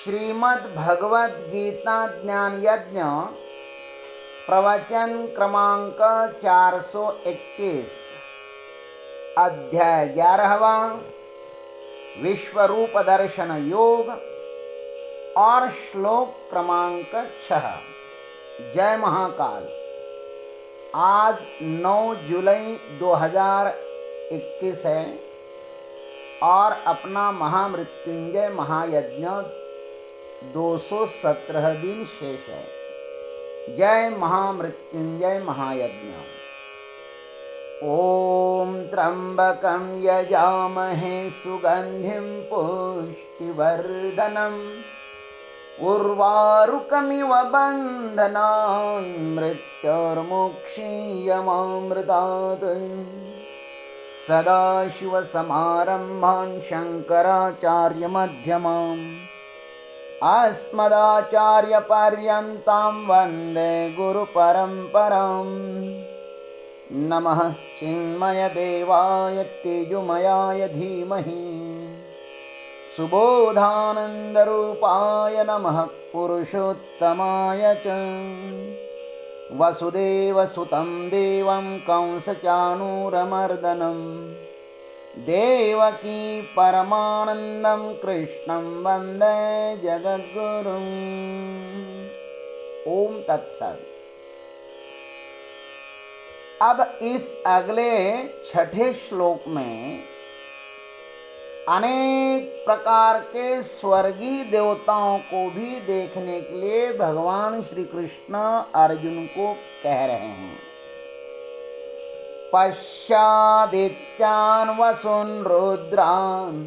श्रीमद् भगवद गीता ज्ञान यज्ञ प्रवचन क्रमांक 421 अध्याय 11वां विश्वरूप दर्शन योग और श्लोक क्रमांक 6। जय महाकाल। आज 9 जुलाई 2021 है और अपना महामृत्युंजय महायज्ञ 217 दिन शेष है। जय महामृत्युंजय महायज्ञ। ओम त्र्यंबकं यजामहे सुगंधिं पुष्टिवर्धनम् उर्वारुकमिव बन्धनान् मृत्योर्मुक्षीयमामृतात्। सदाशिवसमारम्भान् शङ्कराचार्यमध्यमाम् अस्मदाचार्यपर्यन्तां वन्दे गुरुपरम्पराम्। नमः चिन्मयदेवाय तेजोमयाय धीमहि सुबोधानन्दरूपाय नमः पुरुषोत्तमाय च वसुदेवसुतं देवं कंसचाणूरमर्दनं देवकी परमानन्दं कृष्णं वन्दे जगद्गुरुम्। ओम तत्सत्। अब इस अगले छठे श्लोक में अनेक प्रकार के स्वर्गीय देवताओं को भी देखने के लिए भगवान श्री कृष्ण अर्जुन को कह रहे हैं। पश्यादित्यान् वसून् रुद्रान्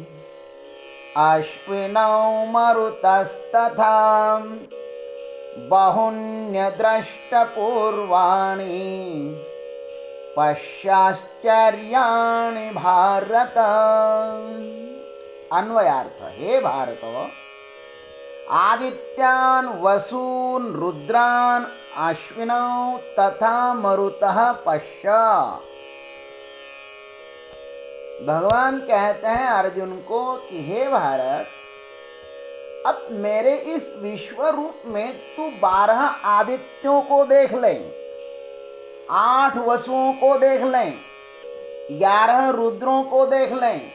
अश्विनौ मरुतस्तथा बहुन्यद्रष्टपूर्वाणि पश्याश्चर्याणि भारत। अन्वयार्थ। हे भारत, आदित्यान् वसून् रुद्रान् अश्विनौ तथा मरुतः पश्य। भगवान कहते हैं अर्जुन को कि हे भारत, अब मेरे इस विश्व रूप में तू 12 आदित्यों को देख ले, 8 वसुओं को देख लें, 11 रुद्रों को देख लें,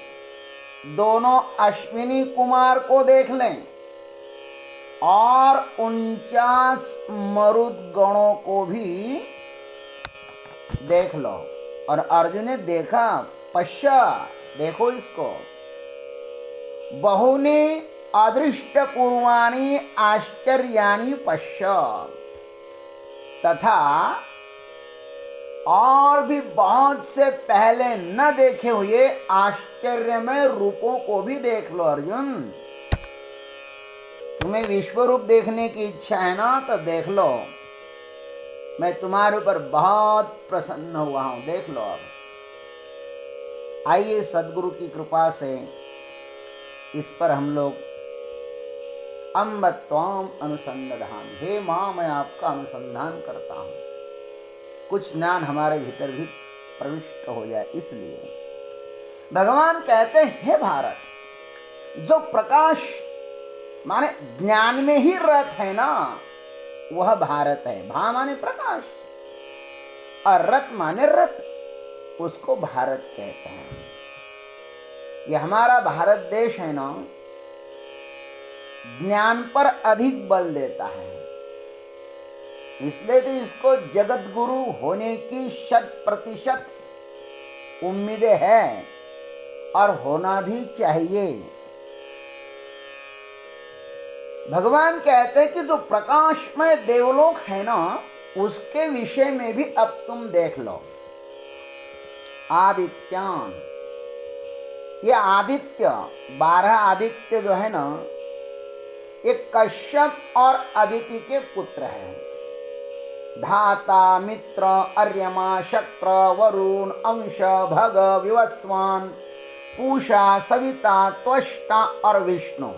दोनों अश्विनी कुमार को देख लें और 49 मरुद गणों को भी देख लो। और अर्जुन ने देखा, पश्या, देखो इसको, बहुने अदृष्ट पूर्वाणि आश्चर्याणि पश्य, तथा और भी बहुत से पहले न देखे हुए आश्चर्यमय रूपों को भी देख लो। अर्जुन, तुम्हें विश्व रूप देखने की इच्छा है ना, तो देख लो, मैं तुम्हारे ऊपर बहुत प्रसन्न हुआ हूं, देख लो। अब आइए सदगुरु की कृपा से इस पर हम लोग अम्ब त्वाम अनुसंधान, हे माँ मैं आपका अनुसंधान करता हूँ, कुछ ज्ञान हमारे भीतर भी प्रविष्ट हो जाए। इसलिए भगवान कहते हैं, हे भारत, जो प्रकाश माने ज्ञान में ही रत है ना, वह भारत है। भा माने प्रकाश और रत माने रत, उसको भारत कहते हैं। यह हमारा भारत देश है ना, ज्ञान पर अधिक बल देता है, इसलिए तो इसको जगत गुरु होने की 100% उम्मीदें हैं और होना भी चाहिए। भगवान कहते हैं कि जो प्रकाशमय देवलोक है ना, उसके विषय में भी अब तुम देख लो। आदित्यान, ये आदित्य 12 आदित्य जो है ना, ये कश्यप और अदिति के पुत्र हैं। धाता, मित्र, अर्यमा, शक्र, वरुण, अंश, भग, विवस्वान, पूषा, सविता, त्वष्टा और विष्णु,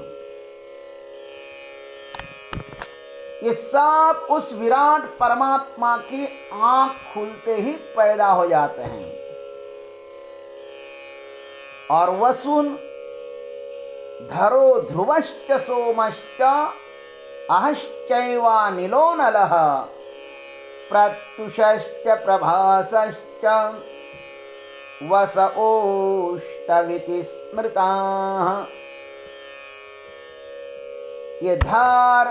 ये सब उस विराट परमात्मा की आंख खुलते ही पैदा हो जाते हैं। और वसुन धरो ध्रुवश्च सोमश्च अहश्चैवानिलो नलः प्रत्युषश्च प्रभासश्च वस ओष्टविति स्मृताः। ये धार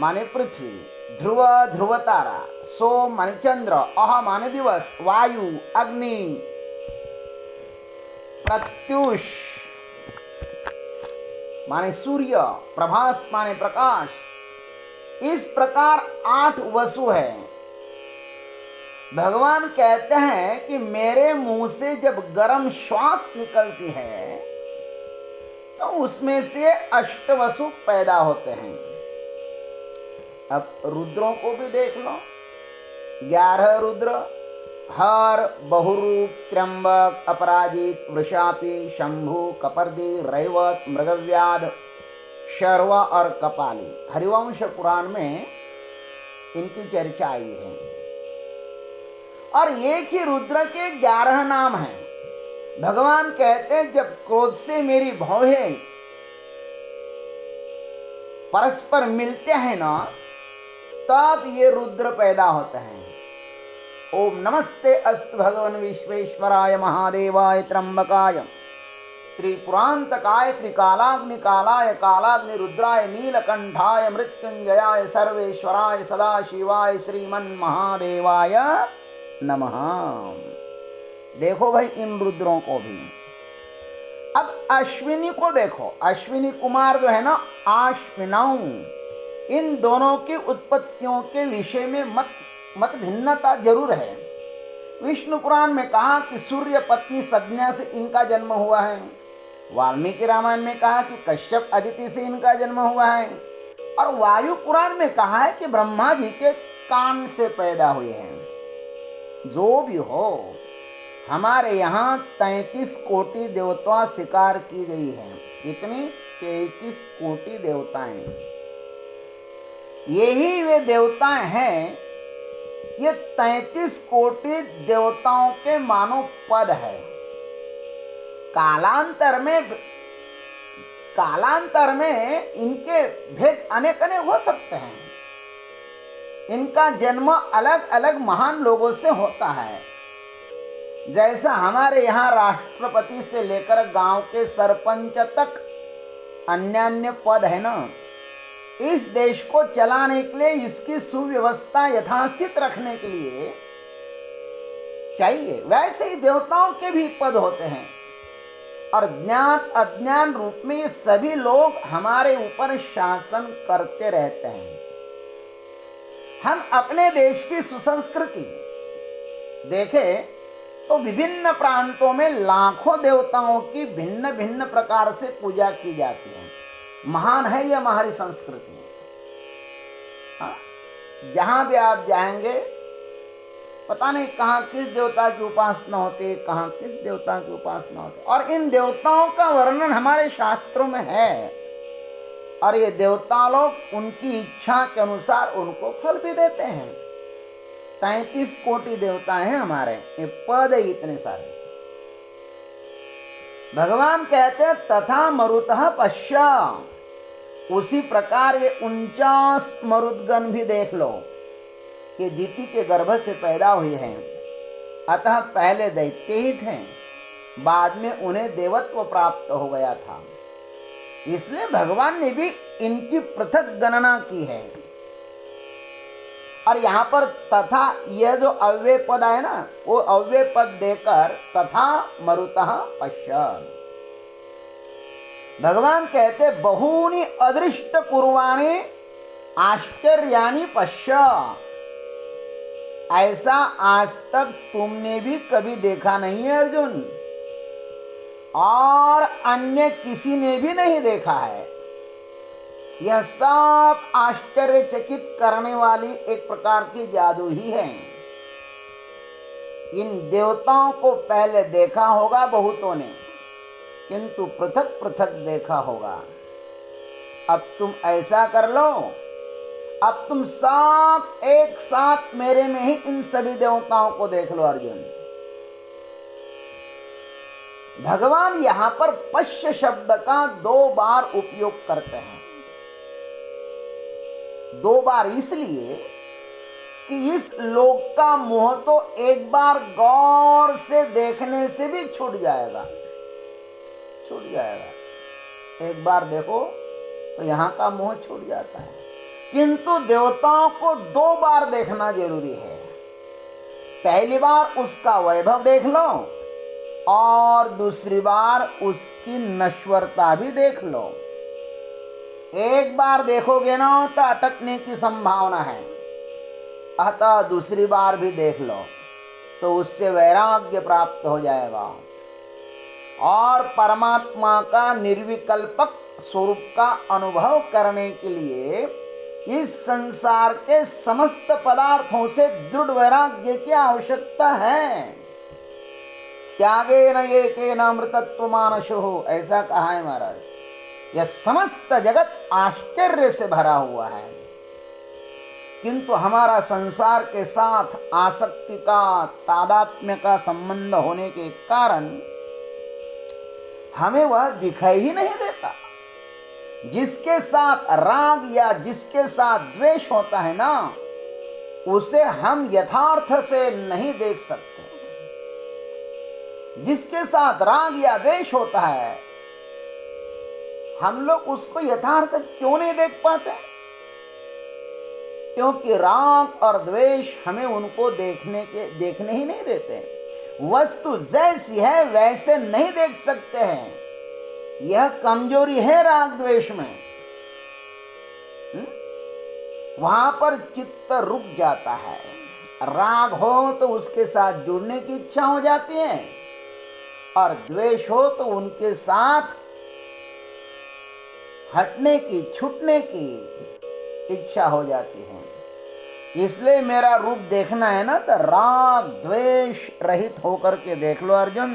माने पृथ्वी, ध्रुव ध्रुव तारा, सोम माने चंद्र, अह माने दिवस, वायु अग्नि, प्रत्युष माने सूर्य, प्रभास माने प्रकाश, इस प्रकार 8 वसु है। भगवान कहते हैं कि मेरे मुंह से जब गर्म श्वास निकलती है तो उसमें से 8 वसु पैदा होते हैं। अब रुद्रों को भी देख लो, 11 रुद्र, हर, बहुरूप, त्र्यंबक, अपराजित, वृषापी, शंभु, कपर्दी, रैवत, मृगव्याध, शर्वा और कपाली। हरिवंश पुराण में इनकी चर्चा आई है। और एक ही रुद्र के 11 नाम हैं। भगवान कहते हैं जब क्रोध से मेरी भौहें परस्पर मिलते हैं ना, तब ये रुद्र पैदा होते हैं। ओम नमस्ते अस्तु भगवन विश्वेश्वराय महादेवाय त्र्यंबकाय त्रिपुरांतकाय त्रिकालाग्निकालाय कालाग्नि रुद्राय नीलकंठाय मृत्युंजयाय सर्वेश्वराय सदाशिवाय श्रीमन महादेवाय नमः। देखो भाई इन रुद्रों को भी। अब अश्विनी को देखो, अश्विनी कुमार जो है ना, आश्विनौ, इन दोनों की उत्पत्तियों के विषय में मत भिन्नता जरूर है। विष्णु पुराण में कहा कि सूर्य पत्नी संज्ञा से इनका जन्म हुआ है। वाल्मीकि रामायण में कहा कि कश्यप अदिति से इनका जन्म हुआ है। और वायु पुराण में कहा है कि ब्रह्मा जी के कान से पैदा हुए हैं। जो भी हो, हमारे यहाँ 33 कोटि देवता स्वीकार की गई है। कितनी? 33 कोटि देवताएं। यही वे देवताएं हैं। ये 33 कोटि देवताओं के मानो पद है। कालांतर में इनके भेद अनेक अनेक हो सकते हैं। इनका जन्म अलग अलग महान लोगों से होता है। जैसा हमारे यहाँ राष्ट्रपति से लेकर गांव के सरपंच तक अन्य अन्य पद है ना, इस देश को चलाने के लिए, इसकी सुव्यवस्था यथास्थित रखने के लिए चाहिए, वैसे ही देवताओं के भी पद होते हैं। और ज्ञान अज्ञान रूप में ये सभी लोग हमारे ऊपर शासन करते रहते हैं। हम अपने देश की सुसंस्कृति देखें तो विभिन्न प्रांतों में लाखों देवताओं की भिन्न भिन्न प्रकार से पूजा की जाती है। महान है यह हमारी संस्कृति। जहां भी आप जाएंगे पता नहीं कहाँ किस देवता की उपासना होती है, कहाँ किस देवता की उपासना होती है। और इन देवताओं का वर्णन हमारे शास्त्रों में है। और ये देवता लोग उनकी इच्छा के अनुसार उनको फल भी देते हैं। 33 कोटि देवता हैं हमारे, ये पद है इतने सारे। भगवान कहते हैं तथा मरुतः पश्य, उसी प्रकार ये 49 मरुदगण भी देख लो कि दिति के गर्भ से पैदा हुए हैं। अतः पहले दैत्य ही थे, बाद में उन्हें देवत्व प्राप्त हो गया था। इसलिए भगवान ने भी इनकी पृथक गणना की है। और यहाँ पर तथा यह जो अव्यय पद है ना, वो अव्यय पद देकर तथा मरुतः पश्य। भगवान कहते बहूनि अदृष्ट पूर्वाणि आश्चर्यानि पश्य। ऐसा आज तक तुमने भी कभी देखा नहीं है अर्जुन, और अन्य किसी ने भी नहीं देखा है। यह सब आश्चर्यचकित करने वाली एक प्रकार की जादू ही है। इन देवताओं को पहले देखा होगा बहुतों ने, किंतु पृथक पृथक देखा होगा। अब तुम ऐसा कर लो, अब तुम सब एक साथ मेरे में ही इन सभी देवताओं को देख लो अर्जुन। भगवान यहां पर पश्य शब्द का 2 बार उपयोग करते हैं। 2 बार इसलिए कि इस लोक का मोह तो एक बार गौर से देखने से भी छूट जाएगा, छूट जाएगा। एक बार देखो तो यहाँ का मोह छूट जाता है, किंतु देवताओं को 2 बार देखना जरूरी है। पहली बार उसका वैभव देख लो और दूसरी बार उसकी नश्वरता भी देख लो। एक बार देखोगे ना तो अटकने की संभावना है, अतः दूसरी बार भी देख लो तो उससे वैराग्य प्राप्त हो जाएगा और परमात्मा का निर्विकल्पक स्वरूप का अनुभव करने के लिए इस संसार के समस्त पदार्थों से दृढ़ वैराग्य की आवश्यकता है। त्यागे न ये के न अमृतत्व मानसो, ऐसा कहा है महाराज। यह समस्त जगत आश्चर्य से भरा हुआ है, किंतु हमारा संसार के साथ आसक्ति का, तादात्म्य का संबंध होने के कारण हमें वह दिखाई ही नहीं देता। जिसके साथ राग या जिसके साथ द्वेष होता है ना, उसे हम यथार्थ से नहीं देख सकते। जिसके साथ राग या द्वेष होता है, हम लोग उसको यथार्थ क्यों नहीं देख पाते? क्योंकि राग और द्वेष हमें उनको देखने ही नहीं देते। वस्तु जैसी है वैसे नहीं देख सकते हैं, यह कमजोरी है राग द्वेष में। वहां पर चित्त रुक जाता है। राग हो तो उसके साथ जुड़ने की इच्छा हो जाती है और द्वेष हो तो उनके साथ हटने की, छूटने की इच्छा हो जाती है। इसलिए मेरा रूप देखना है ना तो राग द्वेष रहित होकर के देख लो अर्जुन।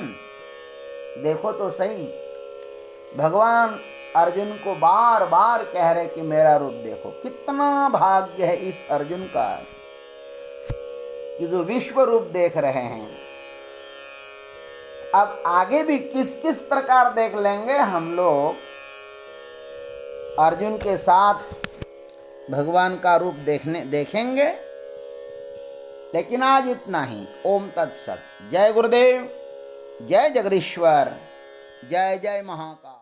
देखो तो सही, भगवान अर्जुन को बार बार कह रहे कि मेरा रूप देखो। कितना भाग्य है इस अर्जुन का कि जो विश्व रूप देख रहे हैं। अब आगे भी किस किस प्रकार देख लेंगे हम लोग, अर्जुन के साथ भगवान का रूप देखेंगे। लेकिन आज इतना ही। ओम तत्सत। जय गुरुदेव, जय जगदीश्वर, जय जय महाकाल।